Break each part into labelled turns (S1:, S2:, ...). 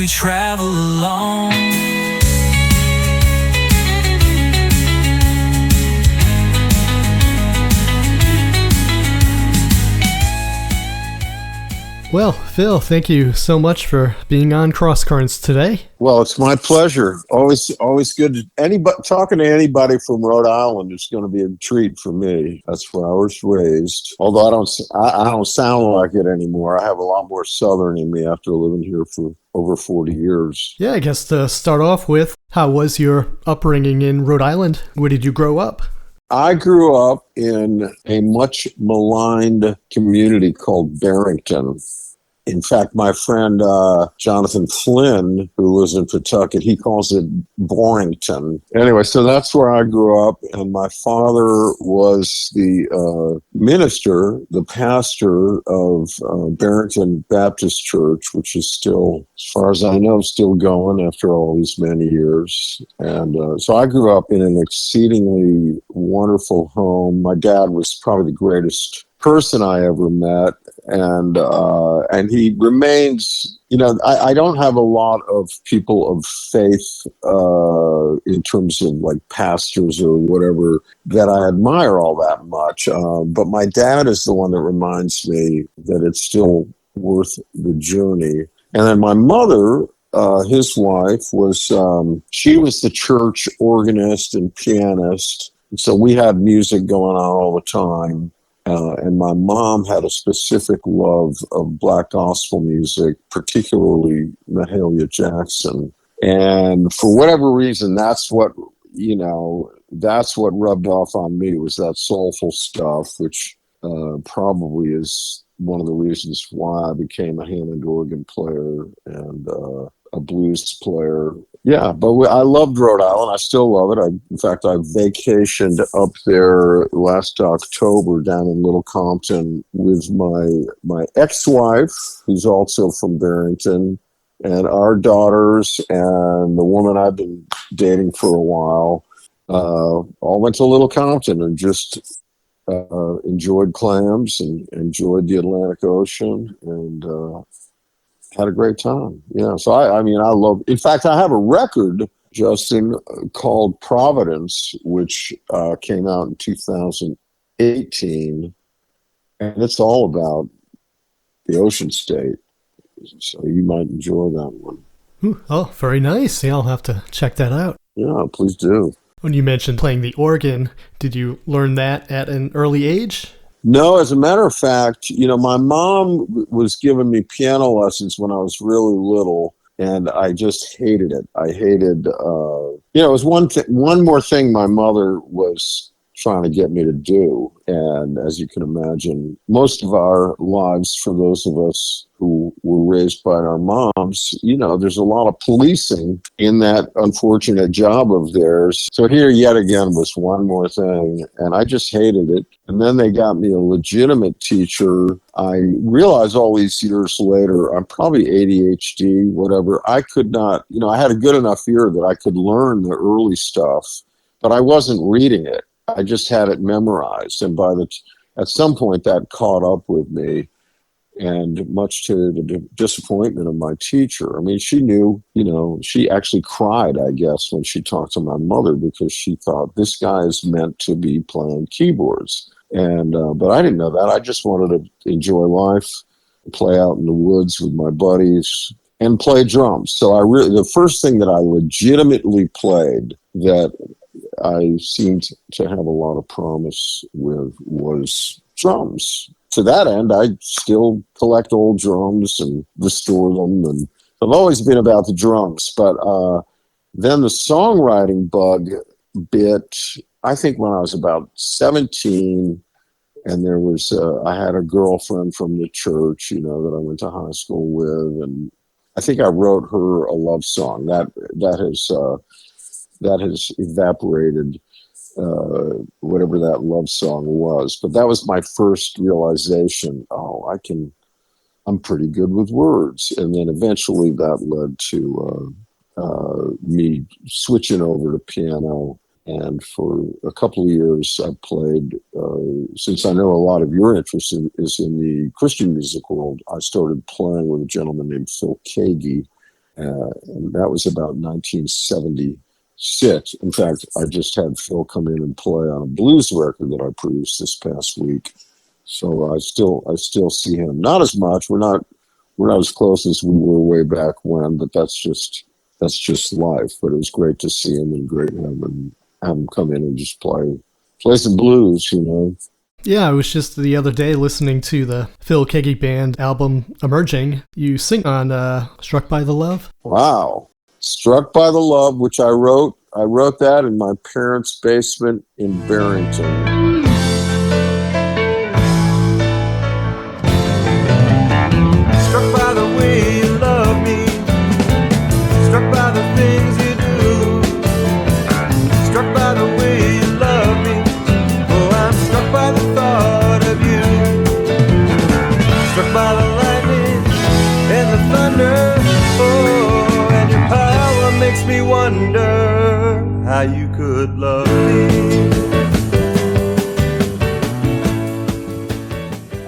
S1: we travel alone.
S2: Well, Phil, thank you so much for being on Cross Currents today.
S3: Well, it's my pleasure. Always good. Talking to anybody from Rhode Island is going to be a treat for me. That's where I was raised. Although I don't sound like it anymore. I have a lot more Southern in me after living here for over 40 years.
S2: Yeah, I guess to start off with, how was your upbringing in Rhode Island? Where did you grow up?
S3: I grew up in a much maligned community called Barrington. In fact, my friend Jonathan Flynn, who lives in Pawtucket, he calls it Barrington. Anyway, so that's where I grew up, and my father was the minister, the pastor of Barrington Baptist Church, which is still, as far as I know, still going after all these many years. And so I grew up in an exceedingly wonderful home. My dad was probably the greatest person I ever met, and he remains. I don't have a lot of people of faith in terms of like pastors or whatever that I admire all that much. But my dad is the one that reminds me that it's still worth the journey. And then my mother, his wife, she was the church organist and pianist. And so we had music going on all the time. And my mom had a specific love of Black gospel music, particularly Mahalia Jackson. And for whatever reason, that's what rubbed off on me, was that soulful stuff, which probably is one of the reasons why I became a Hammond organ player and a blues player. Yeah, but I loved Rhode Island. I still love it. In fact, I vacationed up there last October down in Little Compton with my ex-wife, who's also from Barrington, and our daughters, and the woman I've been dating for a while. All went to Little Compton and just enjoyed clams and enjoyed the Atlantic Ocean and had a great time. Yeah. So I love, in fact, I have a record, Justin, called Providence, which came out in 2018. And it's all about the Ocean State. So you might enjoy that one.
S2: Oh, very nice. Yeah, I'll have to check that out.
S3: Yeah, please do.
S2: When you mentioned playing the organ, did you learn that at an early age?
S3: No, as a matter of fact, my mom was giving me piano lessons when I was really little, and I just hated it. I hated, it was one more thing my mother was trying to get me to do. And as you can imagine, most of our lives, for those of us who were raised by our moms, there's a lot of policing in that unfortunate job of theirs. So here yet again was one more thing, and I just hated it. And then they got me a legitimate teacher. I realized all these years later, I'm probably ADHD, whatever. I could not, I had a good enough ear that I could learn the early stuff, but I wasn't reading it. I just had it memorized, and at some point that caught up with me, and much to the disappointment of my teacher. I mean, she knew, she actually cried, I guess, when she talked to my mother, because she thought, this guy is meant to be playing keyboards. And but I didn't know that. I just wanted to enjoy life, play out in the woods with my buddies, and play drums. So the first thing that I legitimately played that I seemed to have a lot of promise with was drums. To that end, I still collect old drums and restore them, and I've always been about the drums. But then the songwriting bug bit, I think, when I was about 17, and there was I had a girlfriend from the church, that I went to high school with, and I think I wrote her a love song. That has evaporated, whatever that love song was. But that was my first realization. I'm pretty good with words. And then eventually that led to me switching over to piano. And for a couple of years, I played, since I know a lot of your interest is in the Christian music world, I started playing with a gentleman named Phil Madeira. And that was about 1976. In fact, I just had Phil come in and play on a blues record that I produced this past week. So I still see him. Not as much. We're not as close as we were way back when, but that's just life. But it was great to see him and great to have him come in and just play some blues, you know.
S2: Yeah, I was just the other day listening to the Phil Keggy Band album Emerging. You sing on Struck by the Love.
S3: Wow. Struck by the Love, which I wrote. I wrote that in my parents' basement in Barrington.
S1: Struck by the way you love me, struck by the things you do, struck by the way you love me. Oh, I'm struck by the thought of you, struck by the lightning and the thunder. Oh, and your power makes me wonder how you could love me.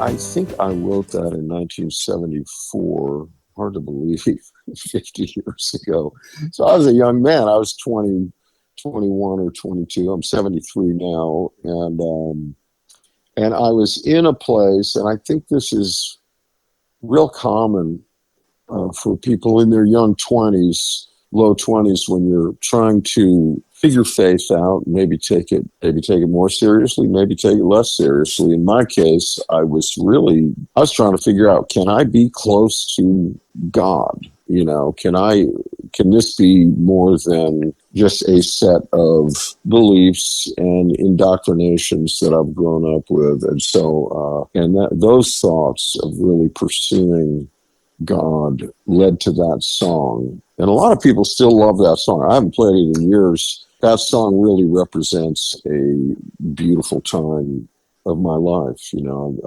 S3: I think I wrote that in 1974. Hard to believe, 50 years ago. So I was a young man. I was 20, 21 or 22. I'm 73 now. And I was in a place, and I think this is real common for people in their young 20s, low 20s, when you're trying to figure faith out, maybe take it more seriously, maybe take it less seriously. In my case, I was trying to figure out, can I be close to God? You know, can this be more than just a set of beliefs and indoctrinations that I've grown up with? And so, those thoughts of really pursuing God led to that song. And a lot of people still love that song. I haven't played it in years. That song really represents a beautiful time of my life, you know.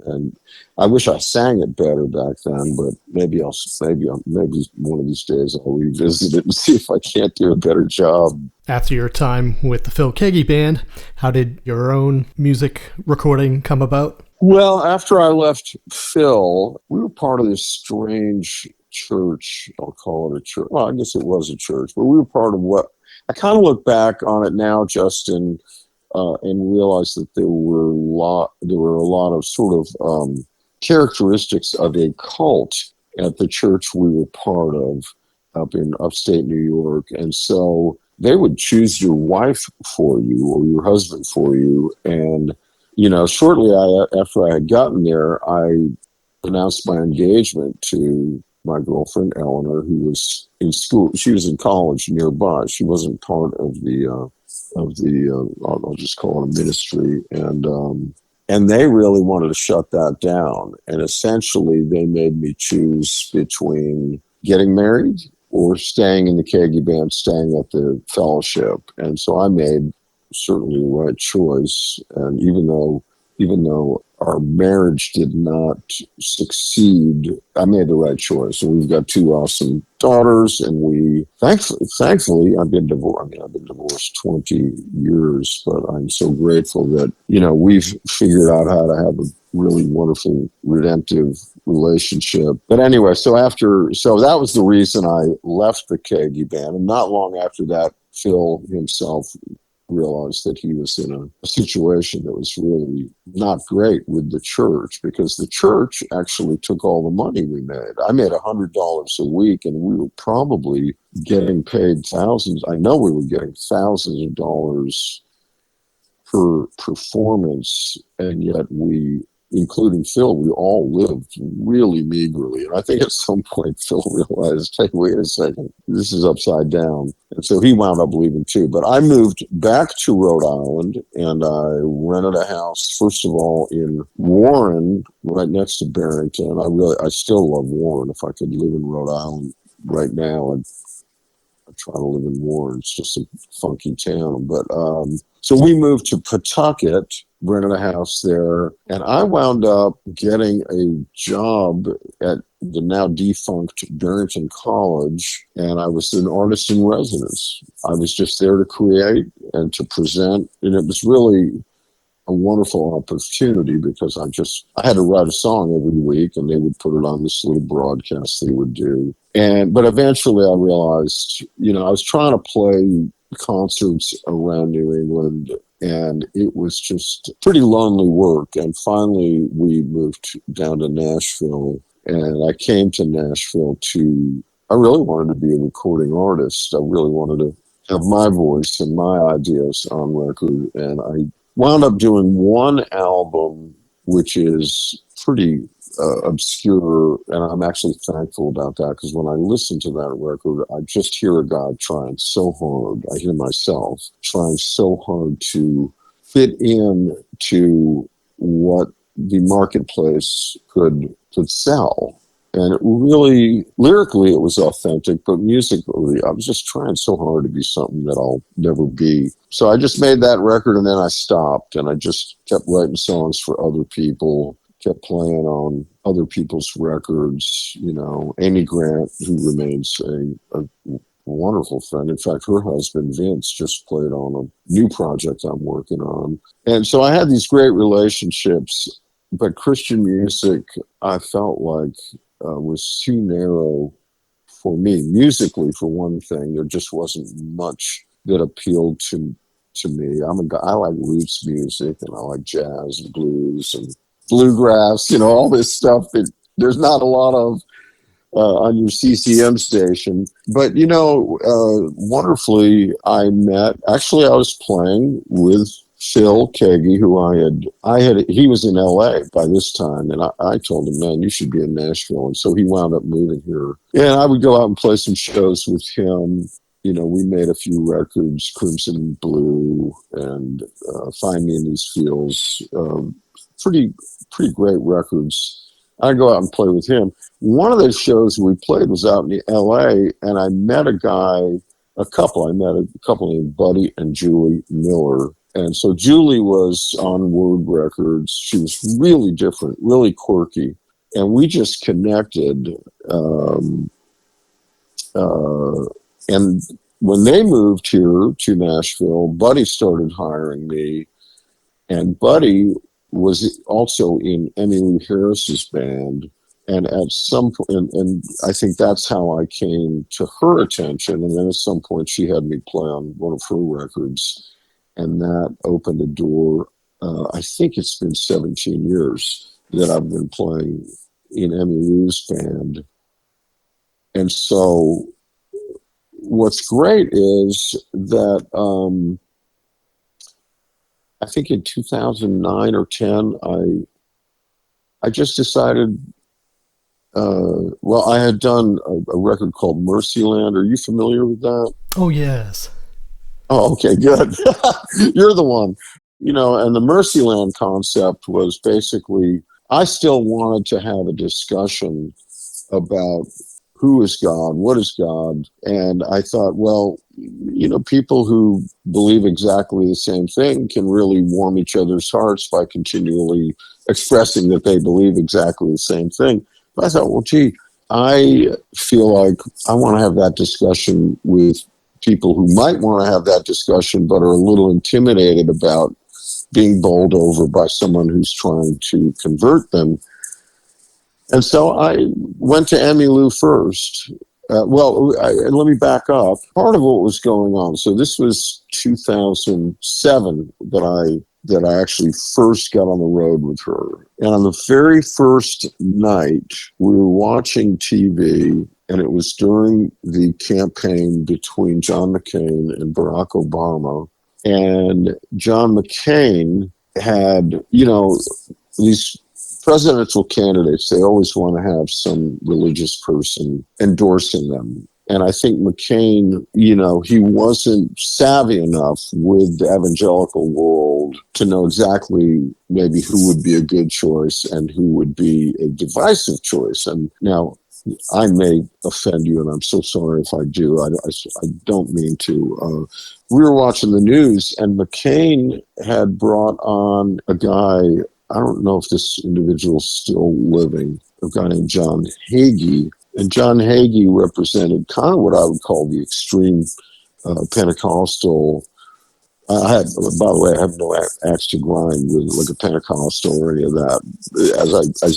S3: And I wish I sang it better back then, but maybe one of these days I'll revisit it and see if I can't do a better job.
S2: After your time with the Phil Keggy Band, how did your own music recording come about?
S3: Well, after I left Phil, we were part of this strange church. I'll call it a church. Well, I guess it was a church, but we were part of what I kind of look back on it now, Justin, and realize that there were a lot of sort of characteristics of a cult at the church we were part of up in upstate New York. And so they would choose your wife for you or your husband for you. And, you know, shortly after I had gotten there, I announced my engagement to my girlfriend, Eleanor, who was in school. She was in college nearby. She wasn't part of the I'll just call it a ministry. And they really wanted to shut that down. And essentially, they made me choose between getting married or staying in the Keggy Band, staying at the fellowship. And so I made certainly the right choice. And even though our marriage did not succeed, I made the right choice. And we've got two awesome daughters, and we thankfully I've been divorced 20 years, but I'm so grateful that, you know, we've figured out how to have a really wonderful redemptive relationship. But anyway, so that was the reason I left the Keggy Band. And not long after that, Phil himself realized that he was in a situation that was really not great with the church, because the church actually took all the money we made. I made $100 a week, and we were probably getting paid thousands. I know we were getting thousands of dollars per performance, and yet we, including Phil, we all lived really meagerly. And I think at some point Phil realized, hey, wait a second, this is upside down. And so he wound up leaving too. But I moved back to Rhode Island, and I rented a house, first of all, in Warren, right next to Barrington. I still love Warren. If I could live in Rhode Island right now, I'd try to live in Warren. It's just a funky town. But so we moved to Pawtucket, rented a house there, and I wound up getting a job at the now defunct Barrington College, and I was an artist in residence. I was just there to create and to present, and it was really a wonderful opportunity because I had to write a song every week, and they would put it on this little broadcast they would do. But eventually I realized, I was trying to play concerts around New England, and it was just pretty lonely work. And finally we moved down to Nashville, and I came to Nashville I really wanted to be a recording artist. I really wanted to have my voice and my ideas on record. And I wound up doing one album, which is pretty obscure. And I'm actually thankful about that, because when I listen to that record, I just hear a guy trying so hard. I hear myself trying so hard to fit in to what the marketplace could sell. And it really, lyrically, it was authentic, but musically, I was just trying so hard to be something that I'll never be. So I just made that record, and then I stopped, and I just kept writing songs for other people, kept playing on other people's records. Amy Grant, who remains a wonderful friend. In fact, her husband, Vince, just played on a new project I'm working on. And so I had these great relationships, but Christian music, I felt like, was too narrow for me. Musically, for one thing, there just wasn't much that appealed to me. I like roots music, and I like jazz and blues and bluegrass, all this stuff that there's not a lot of on your CCM station. But, wonderfully, I was playing with Phil Kagi, who he was in LA by this time, and I told him, man, you should be in Nashville. And so he wound up moving here. And I would go out and play some shows with him. We made a few records, Crimson and Blue and Find Me in These Fields, pretty great records. I'd go out and play with him. One of those shows we played was out in LA, and I met a couple named Buddy and Julie Miller. And so Julie was on Word Records. She was really different, really quirky. And we just connected. And when they moved here to Nashville, Buddy started hiring me. And Buddy was also in Emmylou Harris's band. And at some point, and I think that's how I came to her attention. And then at some point, she had me play on one of her records. And that opened a door. I think it's been 17 years that I've been playing in Emmylou's band. And so what's great is that I think in 2009 or 10, I just decided, I had done a record called Mercyland. Are you familiar with that?
S2: Oh, yes.
S3: Oh, okay, good. You're the one. And the Mercyland concept was basically, I still wanted to have a discussion about who is God, what is God. And I thought, people who believe exactly the same thing can really warm each other's hearts by continually expressing that they believe exactly the same thing. But I thought, I feel like I want to have that discussion with people who might want to have that discussion but are a little intimidated about being bowled over by someone who's trying to convert them. And so I went to Emmylou first. Let me back up. Part of what was going on, so this was 2007 that I actually first got on the road with her. And on the very first night, we were watching TV, and it was during the campaign between John McCain and Barack Obama. And John McCain had, these presidential candidates, they always want to have some religious person endorsing them. And I think McCain, he wasn't savvy enough with the evangelical world to know exactly maybe who would be a good choice and who would be a divisive choice. And now I may offend you, and I'm so sorry if I do. I don't mean to. We were watching the news, and McCain had brought on a guy, I don't know if this individual's still living, a guy named John Hagee. And John Hagee represented kind of what I would call the extreme Pentecostal I had, by the way, I have no axe to grind with like a Pentecostal or any of that.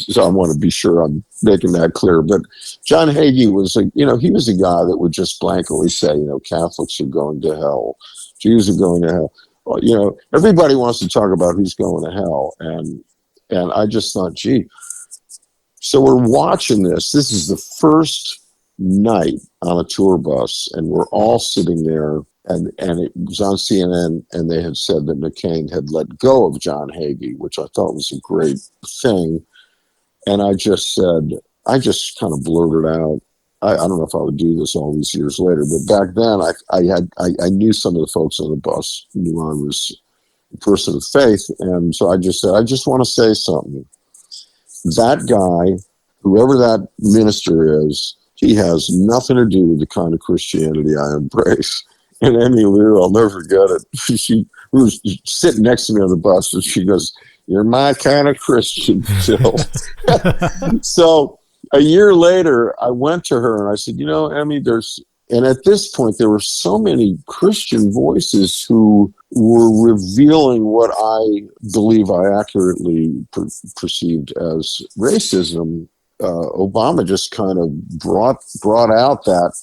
S3: So I want to be sure I'm making that clear. But John Hagee was he was a guy that would just blankly say, Catholics are going to hell, Jews are going to hell. Well, everybody wants to talk about who's going to hell, and I just thought, gee. So we're watching this. This is the first night on a tour bus, and we're all sitting there. And it was on CNN, and they had said that McCain had let go of John Hagee, which I thought was a great thing. And I just kind of blurted out. I don't know if I would do this all these years later, but back then I knew some of the folks on the bus knew I was a person of faith, and so I just said, I just want to say something. That guy, whoever that minister is, he has nothing to do with the kind of Christianity I embrace. And Emmy Lou, I'll never forget it. She was sitting next to me on the bus, and she goes, "You're my kind of Christian, Phil." So a year later, I went to her and I said, Emmy, and at this point, there were so many Christian voices who were revealing what I believe I accurately perceived as racism. Obama just kind of brought out that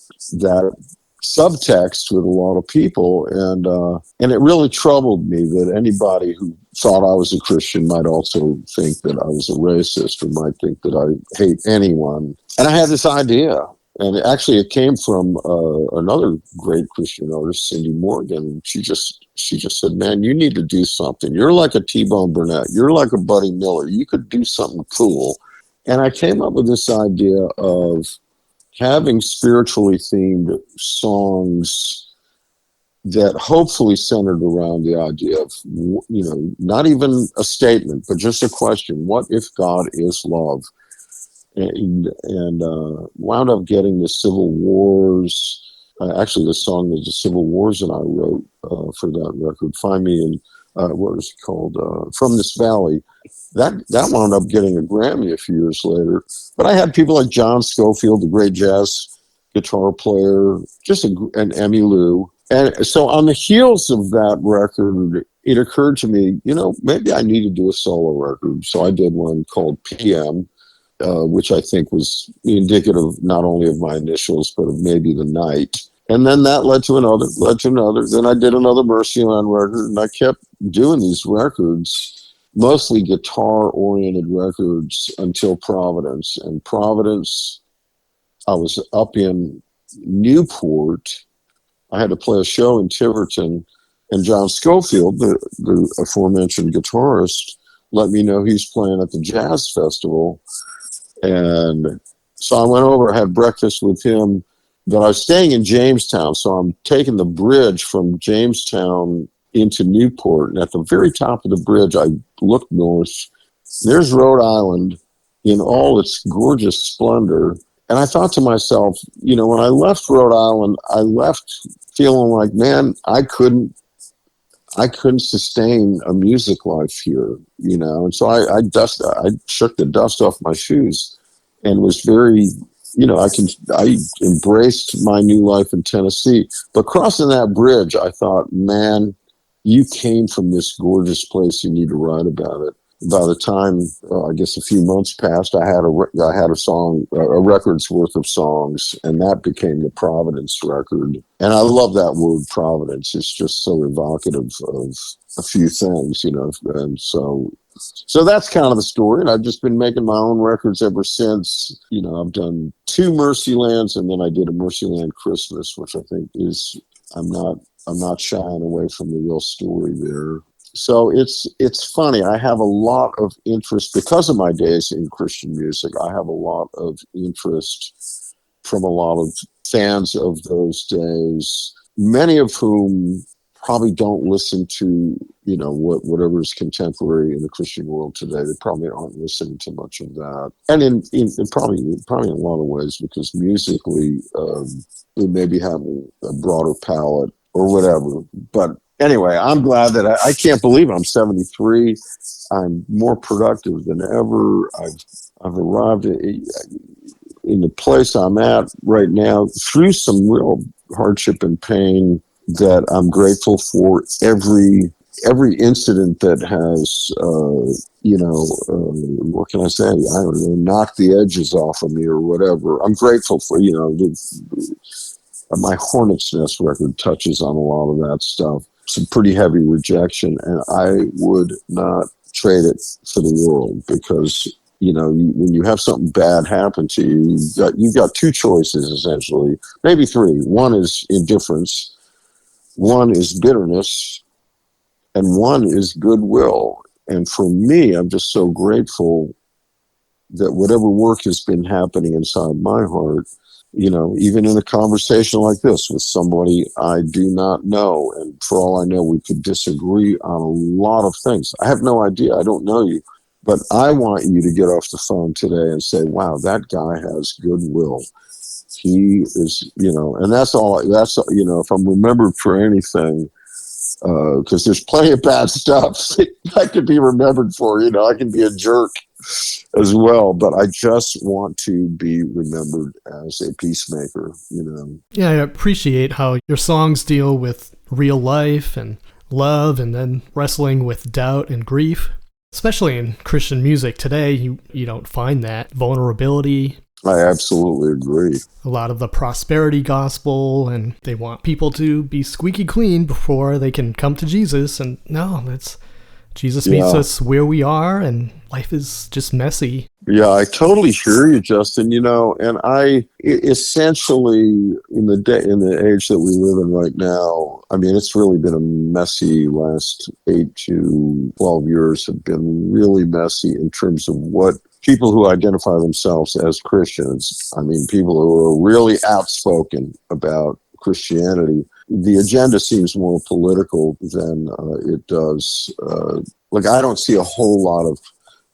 S3: subtext with a lot of people, and it really troubled me that anybody who thought I was a Christian might also think that I was a racist, or might think that I hate anyone. And I had this idea, and actually it came from another great Christian artist, Cindy Morgan. She just said, "Man, you need to do something. You're like a T-Bone Burnett. You're like a Buddy Miller. You could do something cool." And I came up with this idea of having spiritually themed songs that hopefully centered around the idea of, not even a statement, but just a question: what if God is love? And wound up getting the Civil Wars. Actually, the song was the Civil Wars, and I wrote for that record. Find me in what was it called? From This Valley. That wound up getting a Grammy a few years later. But I had people like John Scofield, the great jazz guitar player, and Emmy Lou. And so on the heels of that record, it occurred to me, maybe I need to do a solo record. So I did one called PM, which I think was indicative not only of my initials, but of maybe the night. And then that led to another. Then I did another Mercyland record, and I kept doing these records, mostly guitar-oriented records, until Providence. And Providence, I was up in Newport. I had to play a show in Tiverton, and John Scofield, the aforementioned guitarist, let me know he's playing at the Jazz Festival. And so I went over, had breakfast with him, but I was staying in Jamestown, so I'm taking the bridge from Jamestown into Newport, and at the very top of the bridge, I looked north. There's Rhode Island in all its gorgeous splendor. And I thought to myself, when I left Rhode Island, I left feeling like, man, I couldn't sustain a music life here, And so I shook the dust off my shoes, and was very, I embraced my new life in Tennessee. But crossing that bridge, I thought, man, you came from this gorgeous place. You need to write about it. By the time, I guess a few months passed, I had a record's worth of songs, and that became the Providence record. And I love that word Providence. It's just so evocative of a few things, And so that's kind of the story. And I've just been making my own records ever since. I've done 2 Mercylands, and then I did a Mercyland Christmas, which I think is, I'm not shying away from the real story there. So it's funny. I have a lot of interest because of my days in Christian music. I have a lot of interest from a lot of fans of those days, many of whom probably don't listen to, whatever is contemporary in the Christian world today. They probably aren't listening to much of that. And in probably in a lot of ways, because musically, they maybe have a broader palette or whatever. But anyway, I'm glad that I can't believe I'm 73. I'm more productive than ever. I've arrived in the place I'm at right now through some real hardship and pain, that I'm grateful for every incident that has, what can I say? I don't know, knocked the edges off of me or whatever. I'm grateful for, my Hornet's Nest record touches on a lot of that stuff. Some pretty heavy rejection, and I would not trade it for the world because, when you have something bad happen to you, you've got two choices, essentially, maybe three. One is indifference, one is bitterness, and one is goodwill. And for me, I'm just so grateful that whatever work has been happening inside my heart, even in a conversation like this with somebody I do not know, and for all I know, we could disagree on a lot of things. I have no idea. I don't know you. But I want you to get off the phone today and say, wow, that guy has goodwill. He is, and that's all, if I'm remembered for anything, because there's plenty of bad stuff I could be remembered for. I can be a jerk as well, but I just want to be remembered as a peacemaker.
S2: Yeah, I appreciate how your songs deal with real life and love, and then wrestling with doubt and grief. Especially in Christian music today, you don't find that vulnerability.
S3: I absolutely agree.
S2: A lot of the prosperity gospel, and they want people to be squeaky clean before they can come to Jesus. And no, Jesus meets us where we are, and life is just messy.
S3: Yeah, I totally hear you, Justin. And I essentially, in the age that we live in right now, I mean, it's really been a messy last 8 to 12 years have been really messy in terms of what people who identify themselves as Christians, I mean, people who are really outspoken about Christianity, the agenda seems more political than it does. I don't see a whole lot of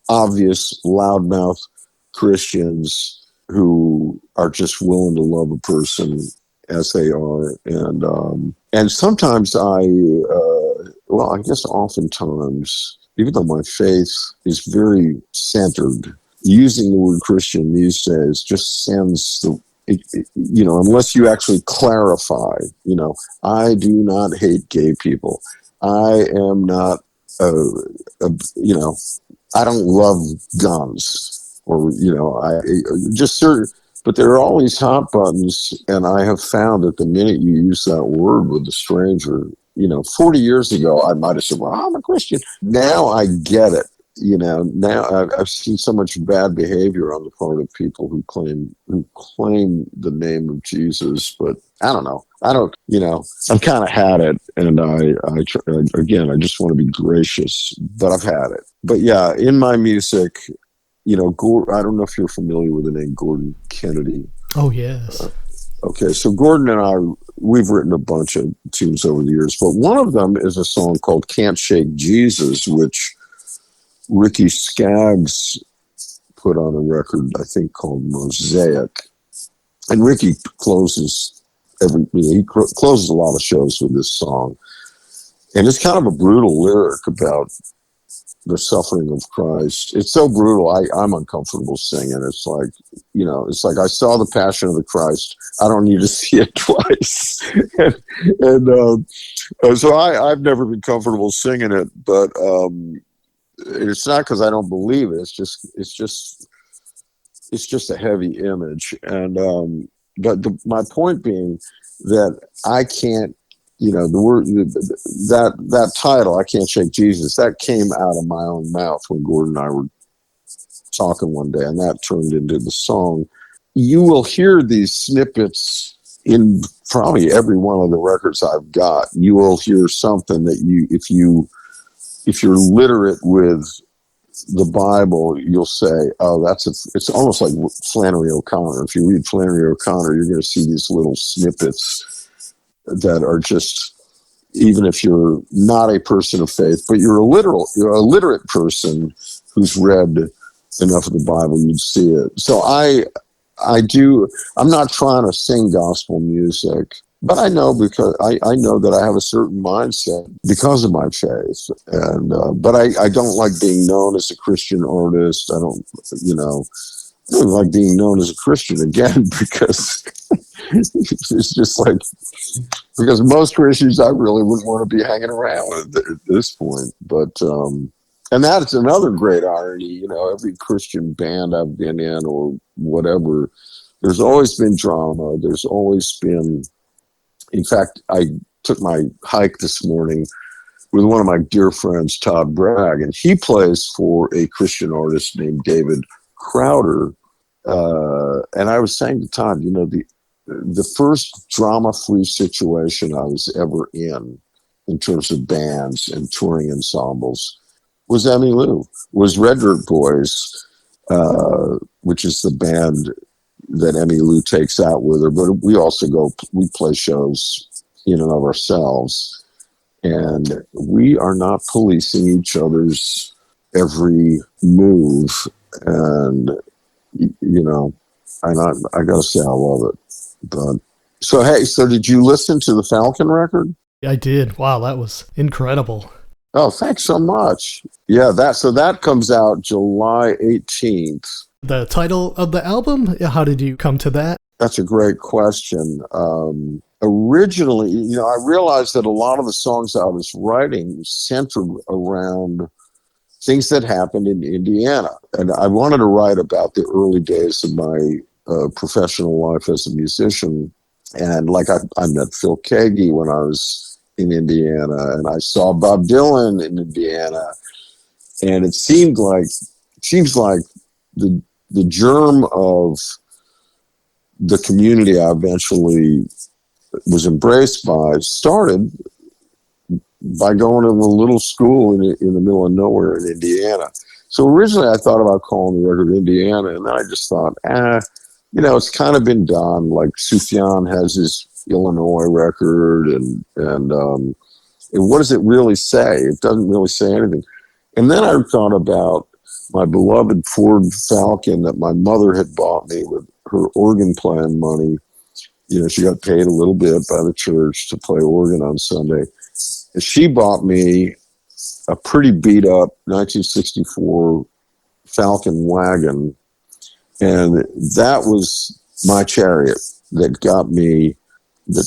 S3: obvious loudmouth Christians who are just willing to love a person as they are. And sometimes I guess oftentimes, even though my faith is very centered, using the word Christian these days just sends unless you actually clarify, I do not hate gay people. I am not, I don't love guns, or, I just certain, but there are all these hot buttons, and I have found that the minute you use that word with a stranger, 40 years ago, I might have said, well, I'm a Christian. Now I get it. Now I've seen so much bad behavior on the part of people who claim the name of Jesus, but I don't know. I've kind of had it, and I just want to be gracious, but I've had it. But yeah, in my music, I don't know if you're familiar with the name Gordon Kennedy.
S2: Oh, yes.
S3: Okay, so Gordon and I, we've written a bunch of tunes over the years, but one of them is a song called Can't Shake Jesus, which Ricky Skaggs put on a record, I think, called Mosaic. And Ricky closes a lot of shows with this song. And it's kind of a brutal lyric about the suffering of Christ. It's so brutal, I'm uncomfortable singing. It's like, I saw the Passion of the Christ. I don't need to see it twice. So I've never been comfortable singing it, but it's not because I don't believe it. It's just a heavy image. And but my point being that I can't, the word, that title, I Can't Shake Jesus, that came out of my own mouth when Gordon and I were talking one day, and that turned into the song. You will hear these snippets in probably every one of the records I've got. You will hear something that if you're literate with the Bible, you'll say, oh, it's almost like Flannery O'Connor. If you read Flannery O'Connor, you're going to see these little snippets that are just, even if you're not a person of faith, but you're a literate person who's read enough of the Bible, you'd see it. So I'm not trying to sing gospel music, but I know because I know that I have a certain mindset because of my faith. And, but I don't like being known as a Christian artist. I don't like being known as a Christian again, because It's just like, because most Christians I really wouldn't want to be hanging around with at this point. But and that's another great irony. You know, every Christian band I've been in or whatever, there's always been drama. There's always been. In fact, I took my hike this morning with one of my dear friends, Todd Bragg, and he plays for a Christian artist named David Crowder. And I was saying to Todd, you know, the first drama-free situation I was ever in terms of bands and touring ensembles, was Emmylou, was Red Dirt Boys, which is the band that Emmylou takes out with her. But we also we play shows in and of ourselves. And we are not policing each other's every move. And, you know, I gotta say I love it. But so, hey, so did you listen to the Falcon record?
S2: I did. Wow, that was incredible.
S3: Oh, thanks so much. Yeah, that comes out July 18th.
S2: The title of the album, how did you come to that?
S3: That's a great question. Originally, you know, I realized that a lot of the songs I was writing centered around things that happened in Indiana. And I wanted to write about the early days of my professional life as a musician. And like I met Phil Kagi when I was in Indiana, and I saw Bob Dylan in Indiana. And it seems like the germ of the community I eventually was embraced by started by going to a little school in the middle of nowhere in Indiana. So originally I thought about calling the record Indiana, and then I just thought, you know, it's kind of been done. Like Sufjan has his Illinois record, and what does it really say? It doesn't really say anything. And then I thought about my beloved Ford Falcon that my mother had bought me with her organ playing money. You know, she got paid a little bit by the church to play organ on Sunday. And she bought me a pretty beat up 1964 Falcon wagon. And that was my chariot that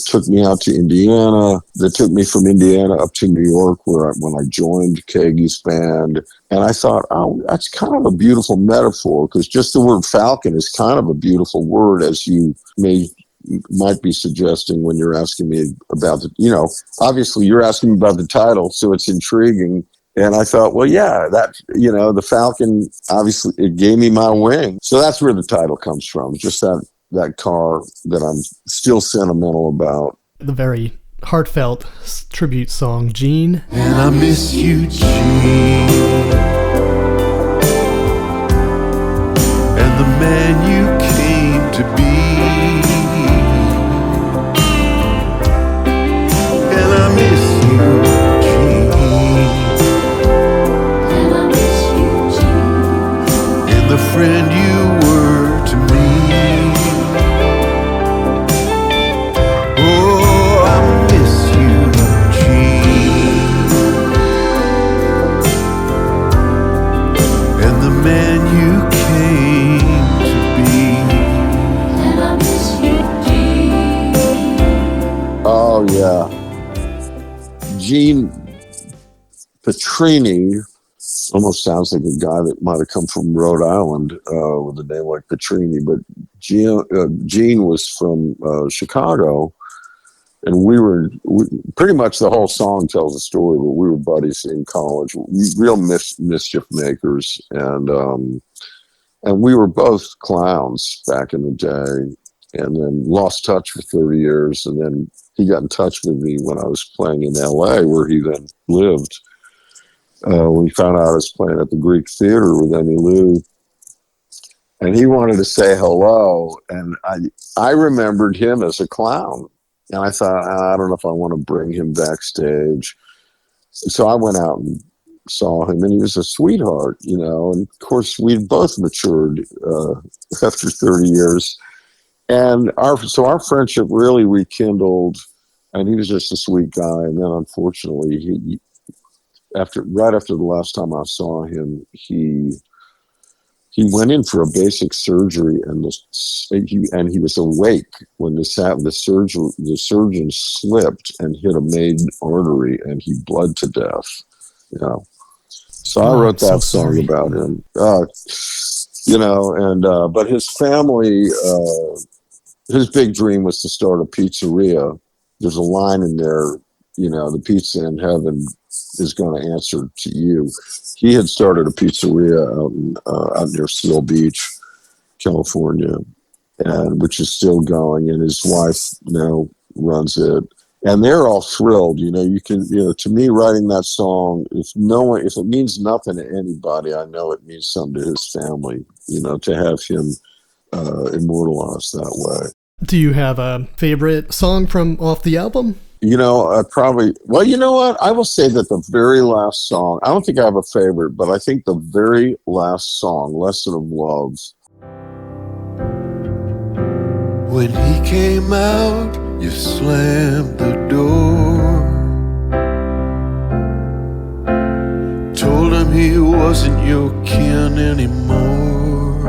S3: took me out to Indiana, that took me from Indiana up to New York, when I joined Kagi's band. And I thought, oh, that's kind of a beautiful metaphor, because just the word Falcon is kind of a beautiful word, as you might be suggesting when you're asking me about obviously you're asking me about the title, so it's intriguing. And I thought, well, yeah, that, you know, the Falcon, obviously it gave me my wing. So that's where the title comes from. Just that car that I'm still sentimental about.
S2: The very heartfelt tribute song, Gene.
S1: And I miss you, Gene. And the man you came to be. And I miss you, Gene. And I miss you, Gene. And the friend you were to me. Man you came to be. And I miss you, Gene.
S3: Oh yeah, Gene Petrini almost sounds like a guy that might have come from Rhode Island with a name like Petrini, but Gene was from Chicago, and we pretty much the whole song tells a story, but we were buddies in college, real mischief makers, and we were both clowns back in the day, and then lost touch for 30 years, and then he got in touch with me when I was playing in LA, where he then lived. We found out I was playing at the Greek Theater with Emmylou, and he wanted to say hello, and I remembered him as a clown. And I thought, I don't know if I want to bring him backstage. So I went out and saw him, and he was a sweetheart, you know. And of course, we'd both matured after 30 years. And our friendship really rekindled, and he was just a sweet guy. And then unfortunately, right after the last time I saw him, he he went in for a basic surgery, and he was awake when the surgeon slipped and hit a main artery, and he bled to death. You know, so I wrote that song about him. But his family, his big dream was to start a pizzeria. There's a line in there, the pizza in heaven is going to answer to you. He had started a pizzeria out near Seal Beach, California, and which is still going, and his wife now runs it. And they're all thrilled. To me, writing that song, if it means nothing to anybody, I know it means something to his family, to have him immortalized that way.
S2: Do you have a favorite song from off the album?
S3: You know what? I will say that the very last song, I don't think I have a favorite, but I think the very last song, Lesson of Love.
S1: When he came out, you slammed the door. Told him he wasn't your kin anymore.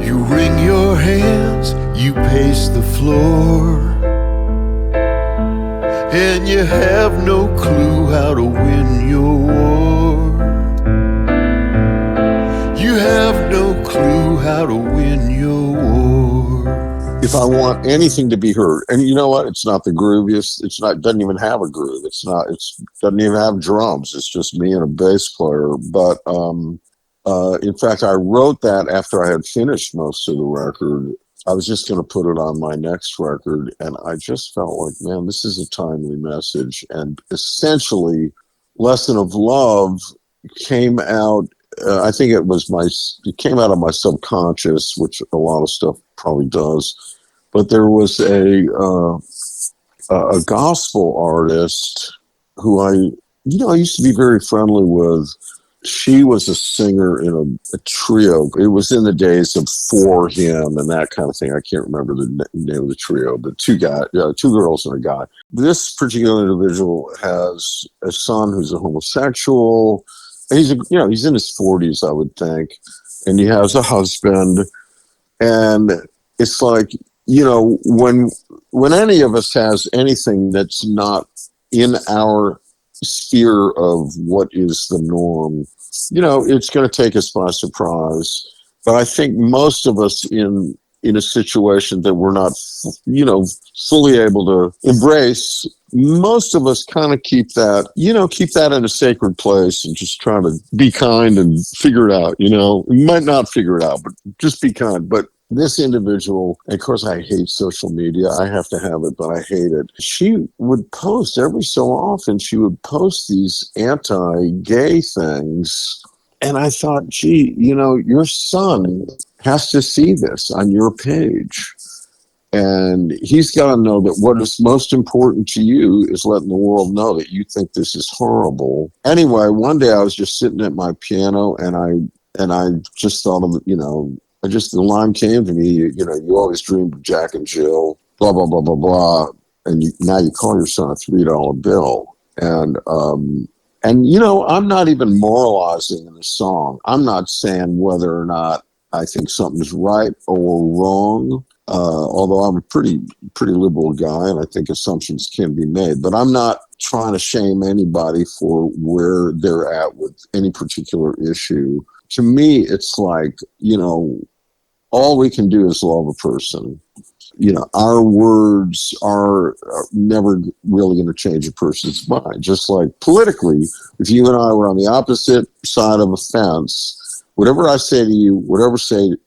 S1: You wring your hands, you pace the floor, and you have no clue how to win your war. You have no clue how to win your war.
S3: If I want anything to be heard, and you know what? It's not the grooviest. It doesn't even have a groove. It doesn't even have drums. It's just me and a bass player. But in fact, I wrote that after I had finished most of the record. I was just going to put it on my next record, and I just felt like, man, this is a timely message. And essentially, Lesson of Love came out, I think it came out of my subconscious, which a lot of stuff probably does. But there was a gospel artist who I used to be very friendly with. She was a singer in a trio. It was in the days of For Him and that kind of thing. I can't remember the name of the trio, but two girls and a guy. This particular individual has a son who's a homosexual. And he's in his 40s, I would think, and he has a husband. And it's like, when any of us has anything that's not in our sphere of what is the norm, it's going to take us by surprise. But I think most of us in a situation that we're not, fully able to embrace, most of us kind of keep that in a sacred place and just try to be kind and figure it out. We might not figure it out, but just be kind. But this individual, and of course I hate social media. I have to have it, but I hate it. She would post every so often, she would post these anti-gay things. And I thought, gee, your son has to see this on your page. And he's got to know that what is most important to you is letting the world know that you think this is horrible. Anyway, one day I was just sitting at my piano, and I just thought of, the line came to me, you always dreamed of Jack and Jill, blah, blah, blah, blah, blah. And now you call your son a $3 bill. And I'm not even moralizing in the song. I'm not saying whether or not I think something's right or wrong. Although I'm a pretty liberal guy, and I think assumptions can be made. But I'm not trying to shame anybody for where they're at with any particular issue. To me, it's like, all we can do is love a person. Our words are never really going to change a person's mind. Just like politically, if you and I were on the opposite side of a fence, whatever I say to you, whatever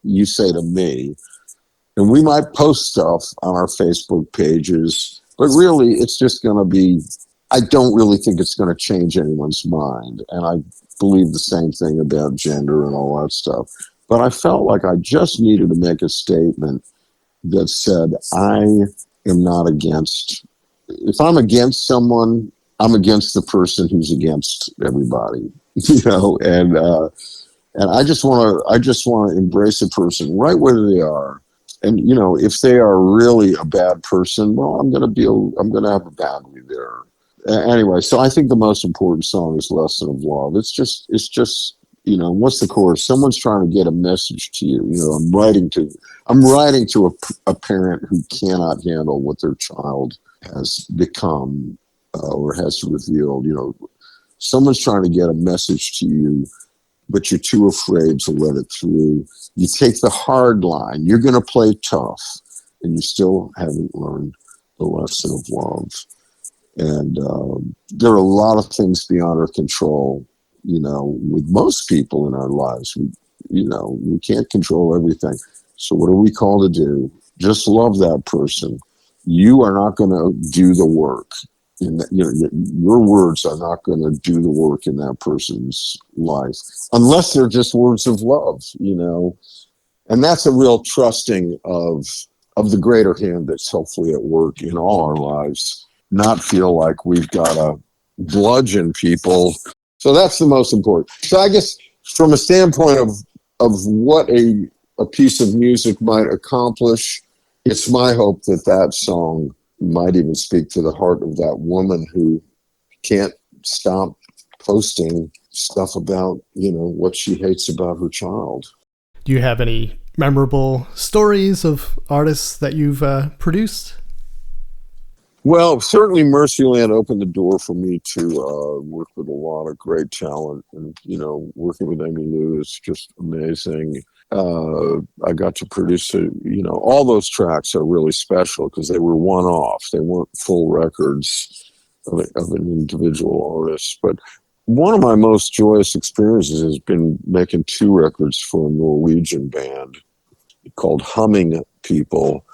S3: you say to me, and we might post stuff on our Facebook pages, but really it's just going to be, I don't really think it's going to change anyone's mind. And I believe the same thing about gender and all that stuff. But I felt like I just needed to make a statement that said, I am not against, if I'm against someone, I'm against the person who's against everybody, and I just want to embrace a person right where they are. And, if they are really a bad person, well, I'm going to have a boundary there. Anyway, so I think the most important song is Lesson of Love. It's just what's the chorus? Someone's trying to get a message to you. I'm writing to a parent who cannot handle what their child has become or has revealed. Someone's trying to get a message to you, but you're too afraid to let it through. You take the hard line. You're going to play tough, and you still haven't learned the lesson of love. And there are a lot of things beyond our control, with most people in our lives. We can't control everything. So what are we called to do? Just love that person. You are not going to do the work. Your words are not going to do the work in that person's life unless they're just words of love, and that's a real trusting of the greater hand that's hopefully at work in all our lives, not feel like we've got to bludgeon people. So that's the most important. So I guess from a standpoint of what a piece of music might accomplish, it's my hope that song might even speak to the heart of that woman who can't stop posting stuff about, what she hates about her child.
S2: Do you have any memorable stories of artists that you've produced?
S3: Well, certainly Mercyland opened the door for me to work with a lot of great talent. And, working with Amy Lou is just amazing. I got to produce, all those tracks are really special because they were one-off. They weren't full records of an individual artist. But one of my most joyous experiences has been making 2 records for a Norwegian band called Humming People,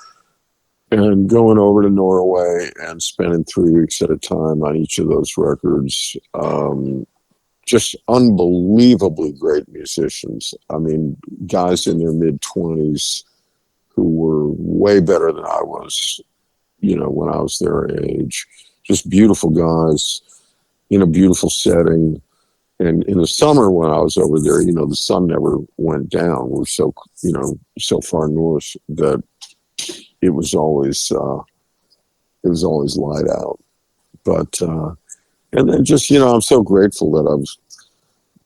S3: and going over to Norway and spending 3 weeks at a time on each of those records. Just unbelievably great musicians. I mean, guys in their mid-20s who were way better than I was, when I was their age. Just beautiful guys in a beautiful setting. And in the summer when I was over there, the sun never went down. We're so, so far north that it was always light out. But, and then just, I'm so grateful that I've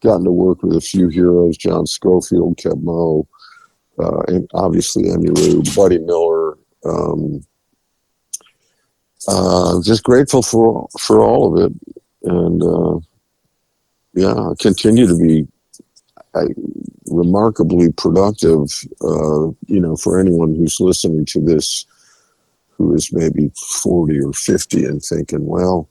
S3: gotten to work with a few heroes, John Scofield, Keb Mo, and obviously Emmylou, Buddy Miller. Just grateful for all of it. And, I continue to be remarkably productive, for anyone who's listening to this who is maybe 40 or 50 and thinking, well,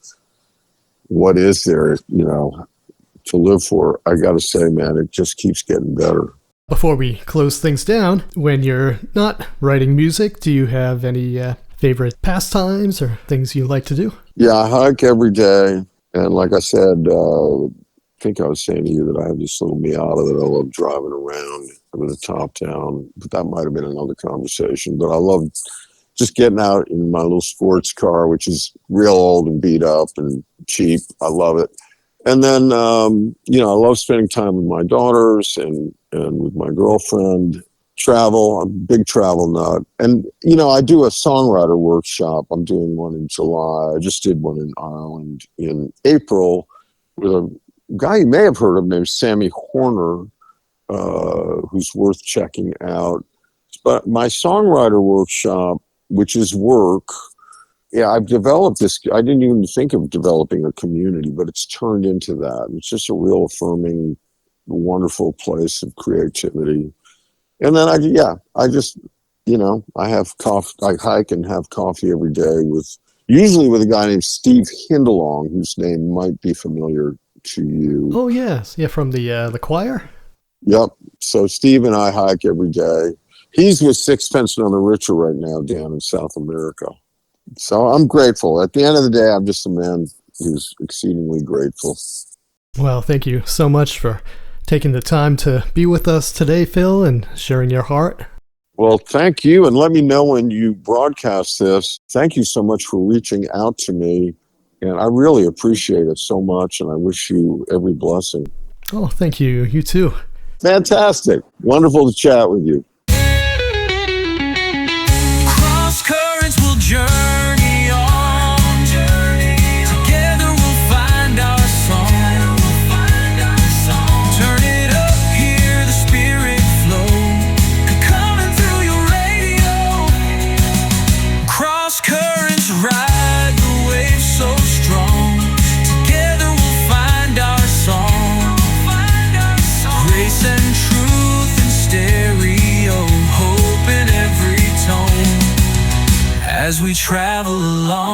S3: what is there, to live for? I got to say, man, it just keeps getting better.
S2: Before we close things down, when you're not writing music, do you have any favorite pastimes or things you like to do?
S3: Yeah, I hike every day. And like I said, I think I was saying to you that I have this little Miata that I love driving around. I'm in a top town, but that might have been another conversation. But I love just getting out in my little sports car, which is real old and beat up and cheap. I love it. And then, I love spending time with my daughters and with my girlfriend. Travel, I'm a big travel nut. And, I do a songwriter workshop. I'm doing one in July. I just did one in Ireland in April with a guy you may have heard of named Sammy Horner, who's worth checking out. But my songwriter workshop, which is work, I've developed this. I didn't even think of developing a community, but it's turned into that. It's just a real affirming, wonderful place of creativity. And then I just, I have coffee. I hike and have coffee every day usually with a guy named Steve Hindalong, whose name might be familiar to you.
S2: Oh yes, yeah, from the choir.
S3: Yep. So Steve and I hike every day. He's with Sixpence None the Richer right now down in South America. So I'm grateful. At the end of the day, I'm just a man who's exceedingly grateful.
S2: Well, thank you so much for taking the time to be with us today, Phil, and sharing your heart.
S3: Well, thank you. And let me know when you broadcast this. Thank you so much for reaching out to me. And I really appreciate it so much. And I wish you every blessing.
S2: Oh, thank you. You too.
S3: Fantastic. Wonderful to chat with you.
S1: Cross currents will journey on. Together we'll find our song. Turn it up.
S4: As we travel along